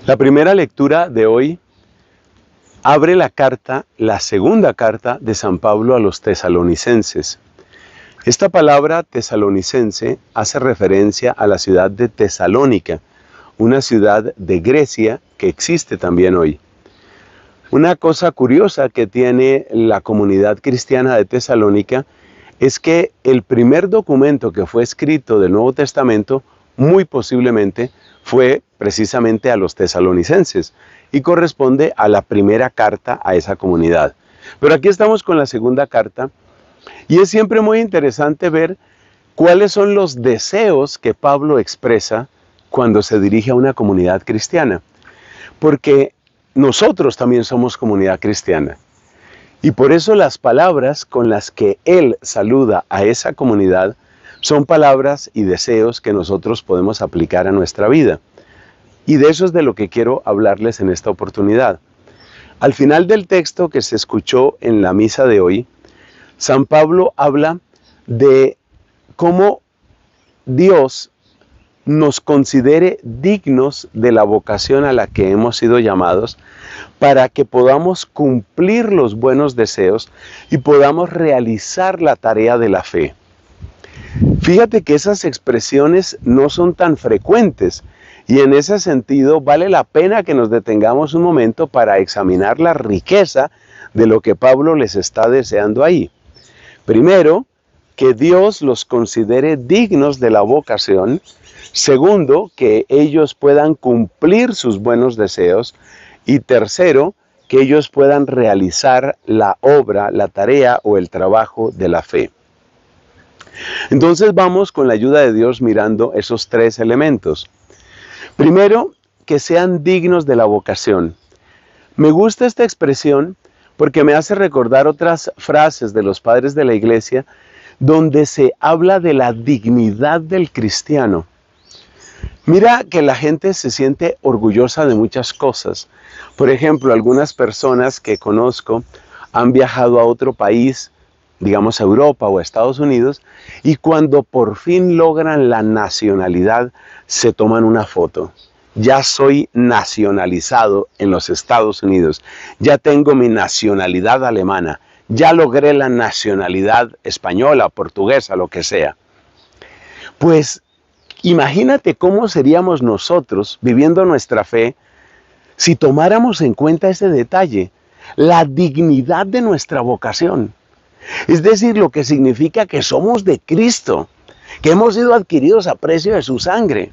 La primera lectura de hoy abre la segunda carta de San Pablo a los tesalonicenses. Esta palabra tesalonicense hace referencia a la ciudad de Tesalónica, una ciudad de Grecia que existe también hoy. Una cosa curiosa que tiene la comunidad cristiana de Tesalónica es que el primer documento que fue escrito del Nuevo Testamento muy posiblemente fue precisamente a los tesalonicenses y corresponde a la primera carta a esa comunidad. Pero aquí estamos con la segunda carta y es siempre muy interesante ver cuáles son los deseos que Pablo expresa cuando se dirige a una comunidad cristiana. Porque nosotros también somos comunidad cristiana. Y por eso las palabras con las que él saluda a esa comunidad son palabras y deseos que nosotros podemos aplicar a nuestra vida. Y de eso es de lo que quiero hablarles en esta oportunidad. Al final del texto que se escuchó en la misa de hoy, San Pablo habla de cómo Dios nos considere dignos de la vocación a la que hemos sido llamados para que podamos cumplir los buenos deseos y podamos realizar la tarea de la fe. Fíjate que esas expresiones no son tan frecuentes y en ese sentido vale la pena que nos detengamos un momento para examinar la riqueza de lo que Pablo les está deseando ahí. Primero, que Dios los considere dignos de la vocación. Segundo, que ellos puedan cumplir sus buenos deseos. Y tercero, que ellos puedan realizar la obra, la tarea o el trabajo de la fe. Entonces vamos con la ayuda de Dios mirando esos tres elementos. Primero, que sean dignos de la vocación. Me gusta esta expresión porque me hace recordar otras frases de los padres de la iglesia donde se habla de la dignidad del cristiano. Mira que la gente se siente orgullosa de muchas cosas. Por ejemplo, algunas personas que conozco han viajado a otro país, digamos a Europa o a Estados Unidos, y cuando por fin logran la nacionalidad, se toman una foto. Ya soy nacionalizado en los Estados Unidos, ya tengo mi nacionalidad alemana, ya logré la nacionalidad española, portuguesa, lo que sea. Pues imagínate cómo seríamos nosotros viviendo nuestra fe si tomáramos en cuenta ese detalle, la dignidad de nuestra vocación. Es decir, lo que significa que somos de Cristo, que hemos sido adquiridos a precio de su sangre.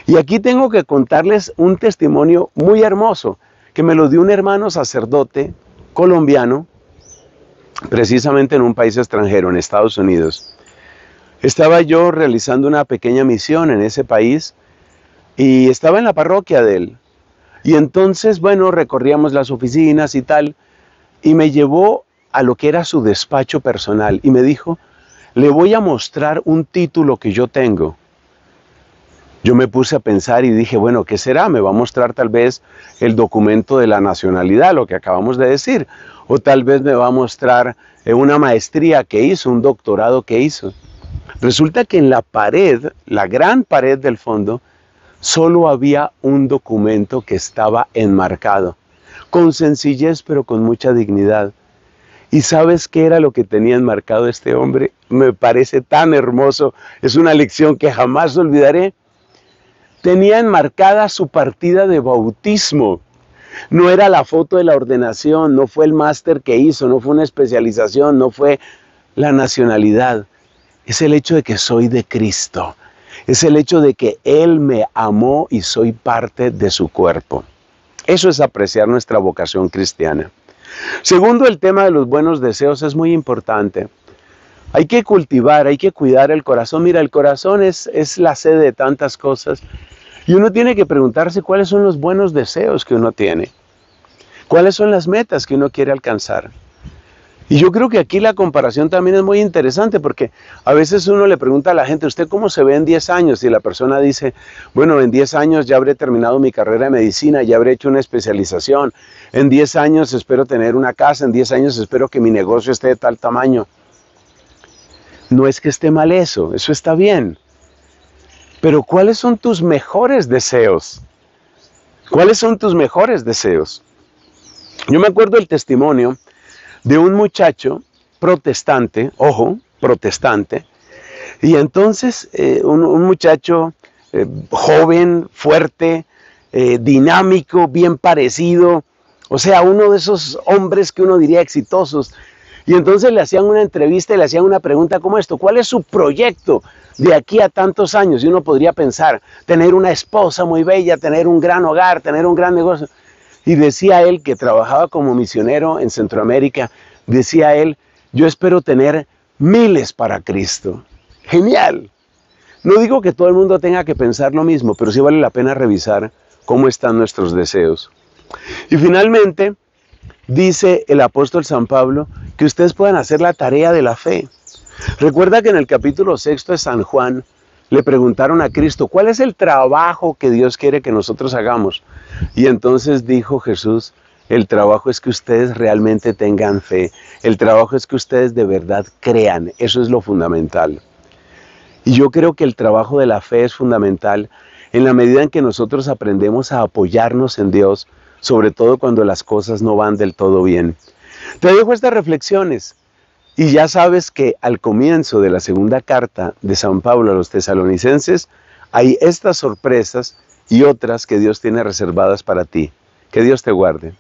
Y aquí tengo que contarles un testimonio muy hermoso que me lo dio un hermano sacerdote colombiano, precisamente en un país extranjero, en Estados Unidos. Estaba yo realizando una pequeña misión en ese país y estaba en la parroquia de él. Y entonces, bueno, recorríamos las oficinas y tal, y me llevó a lo que era su despacho personal y me dijo, le voy a mostrar un título que yo tengo. Yo me puse a pensar y dije, bueno, ¿qué será? Me va a mostrar tal vez el documento de la nacionalidad, lo que acabamos de decir, o tal vez me va a mostrar una maestría que hizo, un doctorado que hizo. Resulta que en la pared, la gran pared del fondo, solo había un documento que estaba enmarcado, con sencillez pero con mucha dignidad. ¿Y sabes qué era lo que tenía enmarcado este hombre? Me parece tan hermoso, es una lección que jamás olvidaré. Tenía enmarcada su partida de bautismo. No era la foto de la ordenación, no fue el máster que hizo, no fue una especialización, no fue la nacionalidad. Es el hecho de que soy de Cristo. Es el hecho de que Él me amó y soy parte de su cuerpo. Eso es apreciar nuestra vocación cristiana. Segundo, el tema de los buenos deseos es muy importante. Hay que cultivar, hay que cuidar el corazón. Mira, el corazón es la sede de tantas cosas. Y uno tiene que preguntarse cuáles son los buenos deseos que uno tiene. Cuáles son las metas que uno quiere alcanzar. Y yo creo que aquí la comparación también es muy interesante porque a veces uno le pregunta a la gente, ¿usted cómo se ve en 10 años? Y la persona dice, bueno, en 10 años ya habré terminado mi carrera de medicina, ya habré hecho una especialización, en 10 años espero tener una casa, en 10 años espero que mi negocio esté de tal tamaño. No es que esté mal eso está bien. Pero ¿cuáles son tus mejores deseos? ¿Cuáles son tus mejores deseos? Yo me acuerdo el testimonio de un muchacho protestante, ojo, protestante, y entonces un muchacho joven, fuerte, dinámico, bien parecido, o sea, uno de esos hombres que uno diría exitosos. Y entonces le hacían una entrevista y le hacían una pregunta como esto: ¿cuál es su proyecto de aquí a tantos años? Y uno podría pensar, tener una esposa muy bella, tener un gran hogar, tener un gran negocio. Y decía él, que trabajaba como misionero en Centroamérica, decía él: yo espero tener miles para Cristo. Genial. No digo que todo el mundo tenga que pensar lo mismo, pero sí vale la pena revisar cómo están nuestros deseos. Y finalmente, dice el apóstol San Pablo que ustedes puedan hacer la tarea de la fe. Recuerda que en el capítulo 6 de San Juan le preguntaron a Cristo: ¿cuál es el trabajo que Dios quiere que nosotros hagamos? Y entonces dijo Jesús: el trabajo es que ustedes realmente tengan fe. El trabajo es que ustedes de verdad crean. Eso es lo fundamental. Y yo creo que el trabajo de la fe es fundamental en la medida en que nosotros aprendemos a apoyarnos en Dios, sobre todo cuando las cosas no van del todo bien. Te dejo estas reflexiones y ya sabes que al comienzo de la segunda carta de San Pablo a los tesalonicenses hay estas sorpresas y otras que Dios tiene reservadas para ti. Que Dios te guarde.